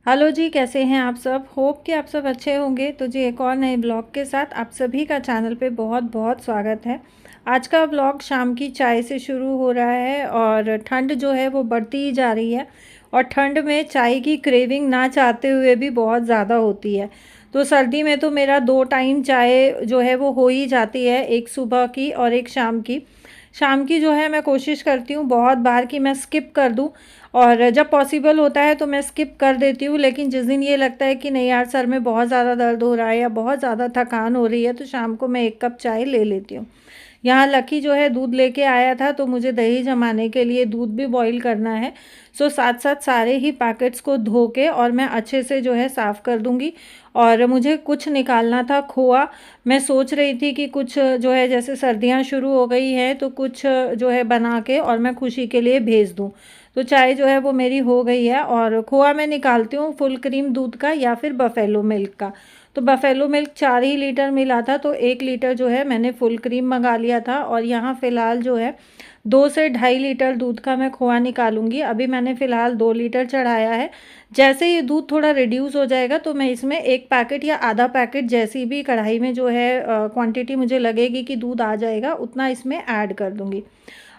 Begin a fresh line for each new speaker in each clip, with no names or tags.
Hello जी, कैसे हैं आप सब। होप कि आप सब अच्छे होंगे। तो जी एक और नए ब्लॉग के साथ आप सभी का चैनल पे बहुत बहुत स्वागत है। आज का ब्लॉग शाम की चाय से शुरू हो रहा है और ठंड जो है वो बढ़ती ही जा रही है और ठंड में चाय की क्रेविंग ना चाहते हुए भी बहुत ज़्यादा होती है। तो सर्दी में तो मेरा 2 टाइम चाय जो है वो हो ही जाती है, एक सुबह की और एक शाम की। शाम की जो है मैं कोशिश करती हूँ बहुत बार कि मैं स्किप कर दूँ और जब पॉसिबल होता है तो मैं स्किप कर देती हूँ, लेकिन जिस दिन ये लगता है कि नहीं यार सर में बहुत ज़्यादा दर्द हो रहा है या बहुत ज़्यादा थकान हो रही है तो शाम को मैं 1 कप चाय ले लेती हूँ। यहाँ लकी जो है दूध लेके आया था तो मुझे दही जमाने के लिए दूध भी बॉईल करना है। सो साथ साथ सारे ही पैकेट्स को धो के और मैं अच्छे से जो है साफ़ कर दूँगी। और मुझे कुछ निकालना था खोआ। मैं सोच रही थी कि कुछ जो है जैसे सर्दियाँ शुरू हो गई हैं तो कुछ जो है बना के और मैं खुशी के लिए भेज दूँ। तो चाय जो है वो मेरी हो गई है और खोआ मैं निकालती हूँ फुल क्रीम दूध का या फिर बफेलो मिल्क का। तो बफेलो मिल्क 4 ही लीटर मिला था तो 1 लीटर जो है मैंने फुल क्रीम मंगा लिया था और यहाँ फ़िलहाल जो है 2 से ढाई लीटर दूध का मैं खोआ निकालूंगी। अभी मैंने फ़िलहाल 2 लीटर चढ़ाया है। जैसे ये दूध थोड़ा रिड्यूस हो जाएगा तो मैं इसमें 1 पैकेट या आधा पैकेट जैसी भी कढ़ाई में जो है क्वांटिटी मुझे लगेगी कि दूध आ जाएगा उतना इसमें ऐड कर दूँगी।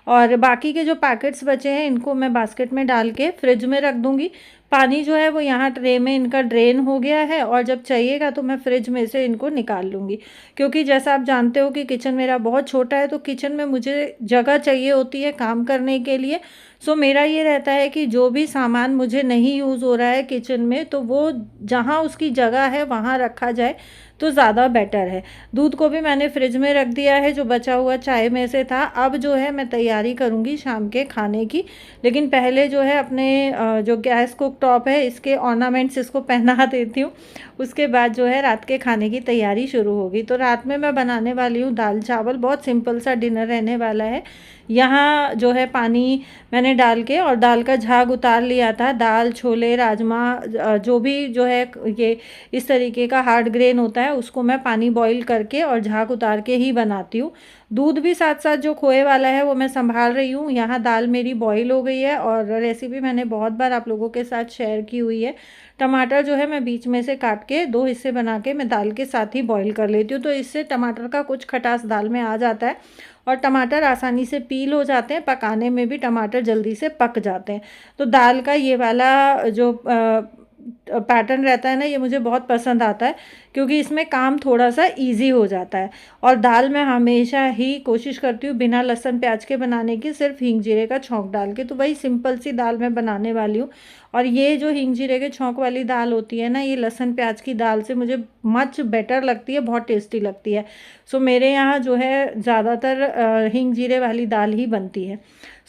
और बाकी के जो पैकेट्स बचे हैं इनको मैं बास्केट में डाल के फ्रिज में रख दूँगी। पानी जो है वो यहाँ ट्रे में इनका ड्रेन हो गया है और जब चाहिएगा तो मैं फ्रिज में से इनको निकाल लूँगी। क्योंकि जैसा आप जानते हो कि किचन मेरा बहुत छोटा है तो किचन में मुझे जगह चाहिए होती है काम करने के लिए। सो मेरा ये रहता है कि जो भी सामान मुझे नहीं यूज़ हो रहा है किचन में तो वो जहाँ उसकी जगह है वहाँ रखा जाए तो ज़्यादा बेटर है। दूध को भी मैंने फ्रिज में रख दिया है जो बचा हुआ चाय में से था। अब जो है मैं तैयारी करूँगी शाम के खाने की। लेकिन पहले जो है अपने जो गैस कुक टॉप है इसके ऑर्नामेंट्स इसको पहना देती हूँ। उसके बाद जो है रात के खाने की तैयारी शुरू होगी। तो रात में मैं बनाने वाली हूँ दाल चावल, बहुत सिंपल सा डिनर रहने वाला है। यहाँ जो है पानी मैंने डाल के और दाल का झाग उतार लिया था। दाल, छोले, राजमा जो भी जो है ये इस तरीके का हार्ड ग्रेन होता है उसको मैं पानी बॉईल करके और झाग उतार के ही बनाती हूँ। दूध भी साथ साथ जो खोए वाला है वो मैं संभाल रही हूँ। यहाँ दाल मेरी बॉईल हो गई है और रेसिपी मैंने बहुत बार आप लोगों के साथ शेयर की हुई है। टमाटर जो है मैं बीच में से काट के 2 हिस्से बना के मैं दाल के साथ ही बॉईल कर लेती हूँ तो इससे टमाटर का कुछ खटास दाल में आ जाता है और टमाटर आसानी से पील हो जाते हैं। पकाने में भी टमाटर जल्दी से पक जाते हैं। तो दाल का ये वाला जो पैटर्न रहता है ना ये मुझे बहुत पसंद आता है क्योंकि इसमें काम थोड़ा सा इजी हो जाता है। और दाल मैं हमेशा ही कोशिश करती हूँ बिना लहसुन प्याज के बनाने की, सिर्फ हींग जीरे का छौंक डाल के। तो वही सिंपल सी दाल मैं बनाने वाली हूँ। और ये जो हींग जीरे के छौंक वाली दाल होती है ना ये लहसुन प्याज की दाल से मुझे मच बेटर लगती है, बहुत टेस्टी लगती है। सो मेरे यहाँ जो है ज़्यादातर हींग जीरे वाली दाल ही बनती है।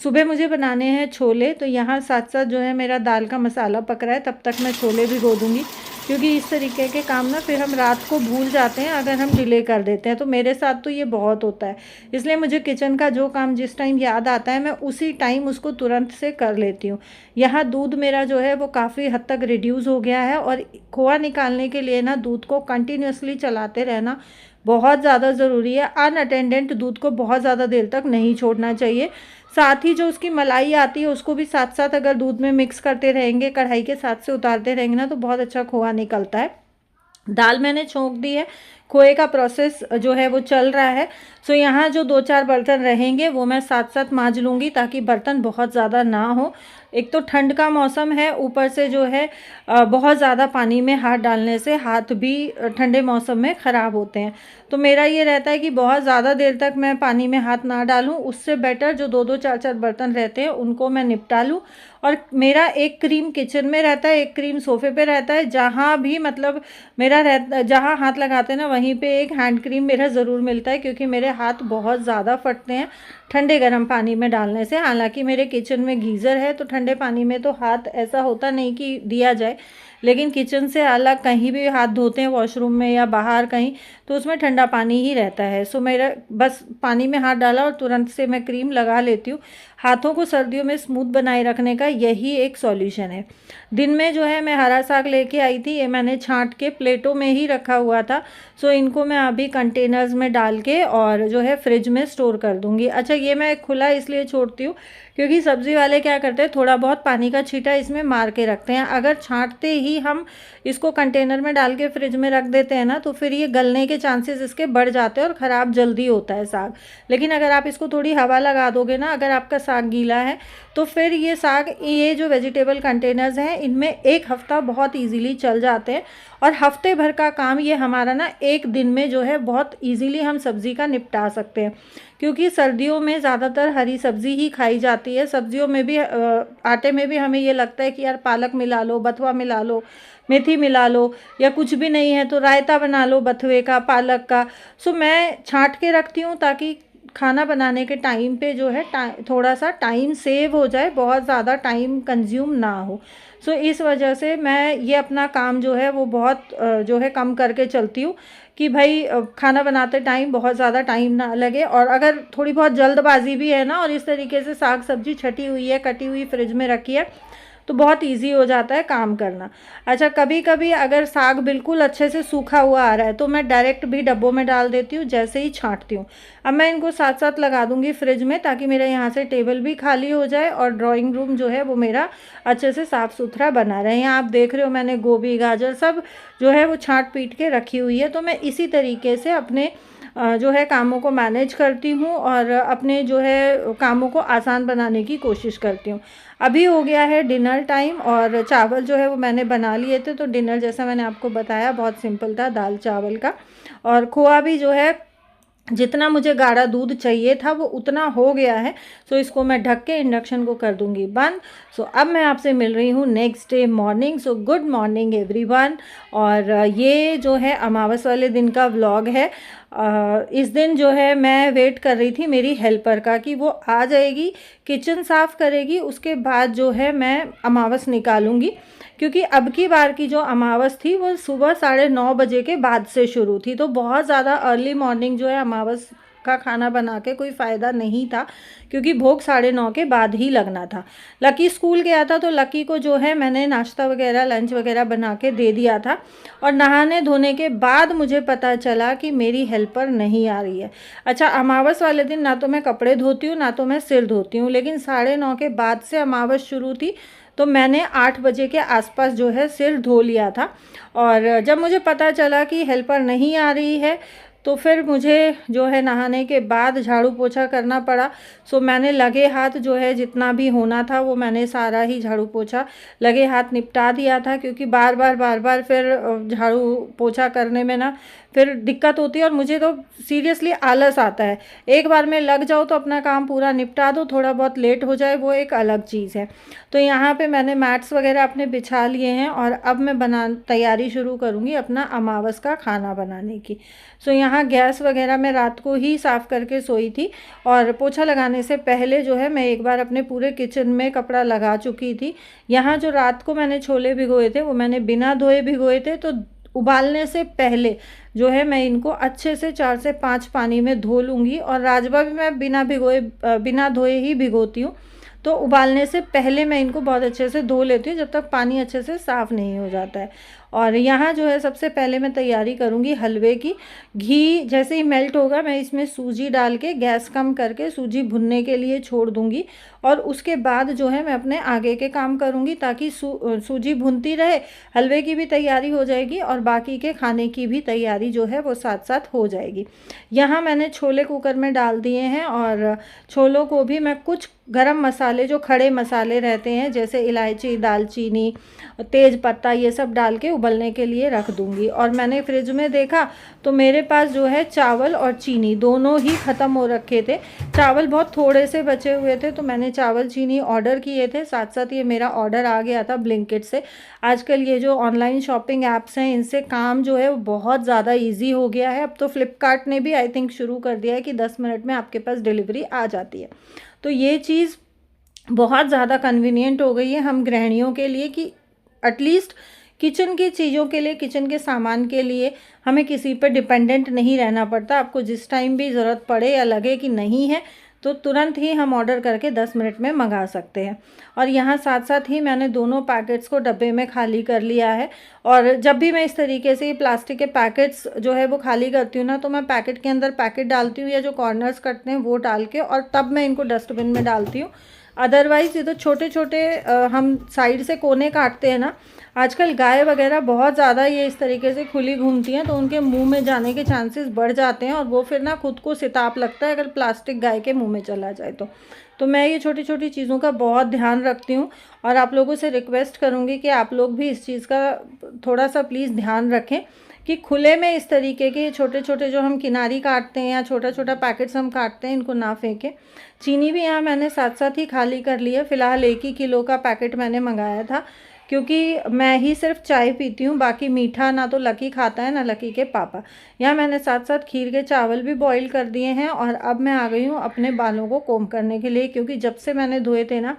सुबह मुझे बनाने हैं छोले तो यहाँ साथ साथ जो है मेरा दाल का मसाला पक रहा है, तब तक मैं छोले भिगो दूँगी। क्योंकि इस तरीके के काम ना फिर हम रात को भूल जाते हैं अगर हम डिले कर देते हैं। तो मेरे साथ तो ये बहुत होता है, इसलिए मुझे किचन का जो काम जिस टाइम याद आता है मैं उसी टाइम उसको तुरंत से कर लेती हूँ। यहाँ दूध मेरा जो है वो काफ़ी हद तक रिड्यूस हो गया है और खोआ निकालने के लिए ना दूध को कंटिन्यूसली चलाते रहना बहुत ज़्यादा ज़रूरी है। अनअटेंडेंट दूध को बहुत ज़्यादा देर तक नहीं छोड़ना चाहिए। साथ ही जो उसकी मलाई आती है उसको भी साथ साथ अगर दूध में मिक्स करते रहेंगे, कढ़ाई के साथ से उतारते रहेंगे ना तो बहुत अच्छा खोआ निकलता है। दाल मैंने छोंक दी है, खोए का प्रोसेस जो है वो चल रहा है। सो यहाँ जो 2-4 बर्तन रहेंगे वो मैं साथ साथ मांज लूँगी ताकि बर्तन बहुत ज़्यादा ना हो। एक तो ठंड का मौसम है, ऊपर से जो है बहुत ज़्यादा पानी में हाथ डालने से हाथ भी ठंडे मौसम में ख़राब होते हैं। तो मेरा ये रहता है कि बहुत ज़्यादा देर तक मैं पानी में हाथ ना डालूँ, उससे बेटर जो 2-2 4-4 बर्तन रहते हैं उनको मैं निपटा लूँ। और मेरा एक क्रीम किचन में रहता है, एक क्रीम सोफ़े पे रहता है। जहाँ भी मतलब मेरा जहाँ हाथ लगाते हैं ना वहीं पे एक हैंड क्रीम मेरा ज़रूर मिलता है क्योंकि मेरे हाथ बहुत ज़्यादा फटते हैं ठंडे गर्म पानी में डालने से। हालांकि मेरे किचन में गीज़र है तो ठंडे पानी में तो हाथ ऐसा होता नहीं कि दिया जाए, लेकिन किचन से अलग कहीं भी हाथ धोते हैं वॉशरूम में या बाहर कहीं तो उसमें ठंडा पानी ही रहता है। सो मेरा बस पानी में हाथ डाला और तुरंत से मैं क्रीम लगा लेती हूँ। हाथों को सर्दियों में स्मूथ बनाए रखने का यही एक सॉल्यूशन है। दिन में जो है मैं हरा साग लेके आई थी, ये मैंने छांट के प्लेटों में ही रखा हुआ था। सो इनको मैं अभी कंटेनर्स में डाल के और जो है फ्रिज में स्टोर कर दूँगी। अच्छा, ये मैं खुला इसलिए छोड़ती हूँ क्योंकि सब्ज़ी वाले क्या करते हैं, थोड़ा बहुत पानी का छींटा इसमें मार के रखते हैं। अगर छाँटते ही हम इसको कंटेनर में डाल के फ्रिज में रख देते हैं ना, तो फिर ये गलने के चांसेस इसके बढ़ जाते हैं और ख़राब जल्दी होता है साग। लेकिन अगर आप इसको थोड़ी हवा लगा दोगे ना, अगर आपका साग गीला है, तो फिर ये साग, ये जो वेजिटेबल कंटेनर्स हैं, इनमें 1 हफ़्ता बहुत ईज़िली चल जाते हैं। और हफ्ते भर का काम ये हमारा ना 1 दिन में जो है बहुत ईज़िली हम सब्ज़ी का निपटा सकते हैं। क्योंकि सर्दियों में ज़्यादातर हरी सब्ज़ी ही खाई जाती है। सब्जियों में भी आटे में भी हमें ये लगता है कि यार पालक मिला लो, बथुआ मिला लो, मेथी मिला लो, या कुछ भी नहीं है तो रायता बना लो बथुए का, पालक का। सो मैं छाँट के रखती हूँ ताकि खाना बनाने के टाइम पे जो है थोड़ा सा टाइम सेव हो जाए, बहुत ज़्यादा टाइम कंज्यूम ना हो। सो इस वजह से मैं ये अपना काम जो है वो बहुत जो है कम करके चलती हूँ कि भाई खाना बनाते टाइम बहुत ज़्यादा टाइम ना लगे। और अगर थोड़ी बहुत जल्दबाजी भी है ना, और इस तरीके से साग सब्जी छटी हुई है, कटी हुई फ्रिज में रखी है, तो बहुत इजी हो जाता है काम करना। अच्छा, कभी कभी अगर साग बिल्कुल अच्छे से सूखा हुआ आ रहा है तो मैं डायरेक्ट भी डब्बों में डाल देती हूँ जैसे ही छाँटती हूँ। अब मैं इनको साथ साथ लगा दूँगी फ्रिज में, ताकि मेरा यहाँ से टेबल भी खाली हो जाए और ड्राइंग रूम जो है वो मेरा अच्छे से साफ़ सुथरा बना रहे। यहाँ आप देख रहे हो मैंने गोभी गाजर सब जो है वो छाँट पीट के रखी हुई है। तो मैं इसी तरीके से अपने जो है कामों को मैनेज करती हूँ और अपने जो है कामों को आसान बनाने की कोशिश करती हूँ। अभी हो गया है डिनर टाइम और चावल जो है वो मैंने बना लिए थे। तो डिनर जैसा मैंने आपको बताया बहुत सिंपल था, दाल चावल का। और खोआ भी जो है जितना मुझे गाढ़ा दूध चाहिए था वो उतना हो गया है। सो इसको मैं ढक के इंडक्शन को कर दूंगी बंद। सो अब मैं आपसे मिल रही हूँ next day morning. So good morning everyone. और ये जो है अमावस वाले दिन का व्लॉग है। इस दिन जो है मैं वेट कर रही थी मेरी हेल्पर का कि वो आ जाएगी, किचन साफ़ करेगी, उसके बाद जो है मैं अमावस निकालूंगी। क्योंकि अब की बार की जो अमावस थी वो सुबह 9:30 बजे के बाद से शुरू थी, तो बहुत ज़्यादा अर्ली मॉर्निंग जो है अमावस का खाना बना के कोई फ़ायदा नहीं था, क्योंकि भोग 9:30 के बाद ही लगना था। लकी स्कूल गया था तो लकी को जो है मैंने नाश्ता वगैरह लंच वगैरह बना के दे दिया था। और नहाने धोने के बाद मुझे पता चला कि मेरी हेल्पर नहीं आ रही है। अच्छा, अमावस वाले दिन ना तो मैं कपड़े धोती हूँ ना तो मैं सिर धोती हूँ, लेकिन 9:30 के बाद से अमावस शुरू थी, तो मैंने 8 बजे के आसपास जो है सिर धो लिया था। और जब मुझे पता चला कि हेल्पर नहीं आ रही है तो फिर मुझे जो है नहाने के बाद झाड़ू पोछा करना पड़ा। सो मैंने लगे हाथ जो है जितना भी होना था वो मैंने सारा ही झाड़ू पोछा लगे हाथ निपटा दिया था, क्योंकि बार बार फिर झाड़ू पोछा करने में ना फिर दिक्कत होती है और मुझे तो सीरियसली आलस आता है। एक बार में लग जाओ तो अपना काम पूरा निपटा दो, थोड़ा बहुत लेट हो जाए वो एक अलग चीज़ है। तो यहाँ पे मैंने मैट्स वगैरह अपने बिछा लिए हैं और अब मैं तैयारी शुरू करूँगी अपना अमावस का खाना बनाने की। सो यहाँ गैस वगैरह मैं रात को ही साफ़ करके सोई थी और पोछा लगाने से पहले जो है मैं एक बार अपने पूरे किचन में कपड़ा लगा चुकी थी। यहाँ जो रात को मैंने छोले भिगोए थे वो मैंने बिना धोए भिगोए थे, तो उबालने से पहले जो है मैं इनको अच्छे से 4 से 5 पानी में धो लूँगी। और राजमा भी मैं बिना धोए ही भिगोती हूँ, तो उबालने से पहले मैं इनको बहुत अच्छे से धो लेती हूँ जब तक पानी अच्छे से साफ़ नहीं हो जाता है। और यहाँ जो है सबसे पहले मैं तैयारी करूँगी हलवे की। घी जैसे ही मेल्ट होगा मैं इसमें सूजी डाल के गैस कम करके सूजी भुनने के लिए छोड़ दूँगी। और उसके बाद जो है मैं अपने आगे के काम करूँगी, ताकि सूजी भुनती रहे, हलवे की भी तैयारी हो जाएगी और बाकी के खाने की भी तैयारी जो है वो साथ साथ हो जाएगी। यहाँ मैंने छोले कुकर में डाल दिए हैं और छोलों को भी मैं कुछ गरम मसाले जो खड़े मसाले रहते हैं जैसे इलायची, दालचीनी, तेज पत्ता, ये सब डाल के उबलने के लिए रख दूंगी। और मैंने फ्रिज में देखा तो मेरे पास जो है चावल और चीनी दोनों ही ख़त्म हो रखे थे। चावल बहुत थोड़े से बचे हुए थे तो मैंने चावल चीनी ऑर्डर किए थे, साथ साथ ये मेरा ऑर्डर आ गया था ब्लिंकिट से। आजकल ये जो ऑनलाइन शॉपिंग ऐप्स हैं इनसे काम जो है वो बहुत ज़्यादा ईजी हो गया है। अब तो फ्लिपकार्ट ने भी आई थिंक शुरू कर दिया है कि 10 मिनट में आपके पास डिलीवरी आ जाती है। तो ये चीज़ बहुत ज़्यादा कन्वीनियंट हो गई है हम गृहिणियों के लिए कि एटलीस्ट किचन की चीज़ों के लिए, किचन के सामान के लिए हमें किसी पर डिपेंडेंट नहीं रहना पड़ता। आपको जिस टाइम भी ज़रूरत पड़े या लगे कि नहीं है तो तुरंत ही हम ऑर्डर करके 10 मिनट में मंगा सकते हैं। और यहाँ साथ साथ ही मैंने दोनों पैकेट्स को डब्बे में खाली कर लिया है। और जब भी मैं इस तरीके से प्लास्टिक के पैकेट्स जो है वो खाली करती हूँ ना, तो मैं पैकेट के अंदर पैकेट डालती हूँ या जो कॉर्नर्स कटते हैं वो डाल के, और तब मैं इनको डस्टबिन में डालती हूँ अदरवाइज़ ये तो छोटे छोटे हम साइड से कोने काटते हैं ना, आजकल गाय वगैरह बहुत ज़्यादा ये इस तरीके से खुली घूमती हैं, तो उनके मुंह में जाने के चांसेस बढ़ जाते हैं और वो फिर ना खुद को सिताप लगता है अगर प्लास्टिक गाय के मुंह में चला जाए तो मैं ये छोटी छोटी चीज़ों का बहुत ध्यान रखती हूँ और आप लोगों से रिक्वेस्ट करूँगी कि आप लोग भी इस चीज़ का थोड़ा सा प्लीज़ ध्यान रखें कि खुले में इस तरीके के छोटे छोटे जो हम किनारी काटते हैं या छोटा छोटा पैकेट्स हम काटते हैं, इनको ना फेंकें। चीनी भी यहाँ मैंने साथ साथ ही खाली कर ली है। फ़िलहाल 1 ही किलो का पैकेट मैंने मंगाया था, क्योंकि मैं ही सिर्फ चाय पीती हूँ, बाकी मीठा ना तो लकी खाता है ना लकी के पापा। यहाँ मैंने साथ साथ खीर के चावल भी बॉईल कर दिए हैं और अब मैं आ गई हूँ अपने बालों को कोम करने के लिए, क्योंकि जब से मैंने धोए थे ना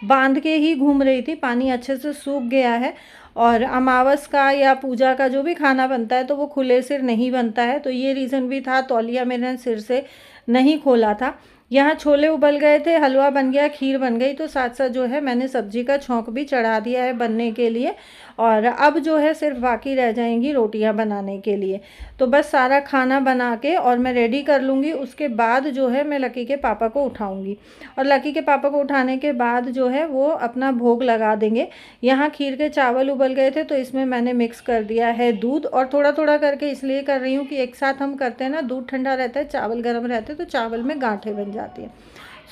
बांध के ही घूम रही थी, पानी अच्छे से सूख गया है। और अमावस का या पूजा का जो भी खाना बनता है तो वो खुले सिर नहीं बनता है, तो ये रीज़न भी था, तौलिया मैंने सिर से नहीं खोला था। यहाँ छोले उबल गए थे, हलवा बन गया, खीर बन गई, तो साथ साथ जो है मैंने सब्जी का छौंक भी चढ़ा दिया है बनने के लिए। और अब जो है सिर्फ बाकी रह जाएंगी रोटियां बनाने के लिए। तो बस सारा खाना बना के और मैं रेडी कर लूँगी, उसके बाद जो है मैं लकी के पापा को उठाऊँगी और लकी के पापा को उठाने के बाद जो है वो अपना भोग लगा देंगे। यहाँ खीर के चावल उबल गए थे तो इसमें मैंने मिक्स कर दिया है दूध, और थोड़ा थोड़ा करके इसलिए कर रही हूँ कि एक साथ हम करते हैं ना, दूध ठंडा रहता है चावल गर्म रहते हैं तो चावल में गांठें बन जाती हैं।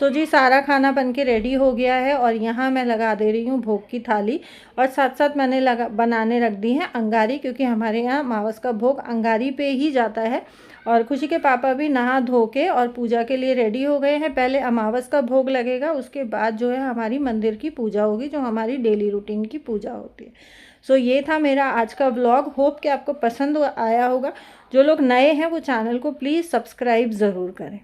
सो जी सारा खाना बन के रेडी हो गया है और यहाँ मैं लगा दे रही हूँ भोग की थाली, और साथ साथ मैंने बनाने रख दी है अंगारी, क्योंकि हमारे यहाँ अमावस का भोग अंगारी पे ही जाता है। और खुशी के पापा भी नहा धो के और पूजा के लिए रेडी हो गए हैं। पहले अमावस का भोग लगेगा, उसके बाद जो है हमारी मंदिर की पूजा होगी, जो हमारी डेली रूटीन की पूजा होती है। सो ये था मेरा आज का व्लॉग। होप कि आपको पसंद आया होगा। जो लोग नए हैं वो चैनल को प्लीज़ सब्सक्राइब ज़रूर करें।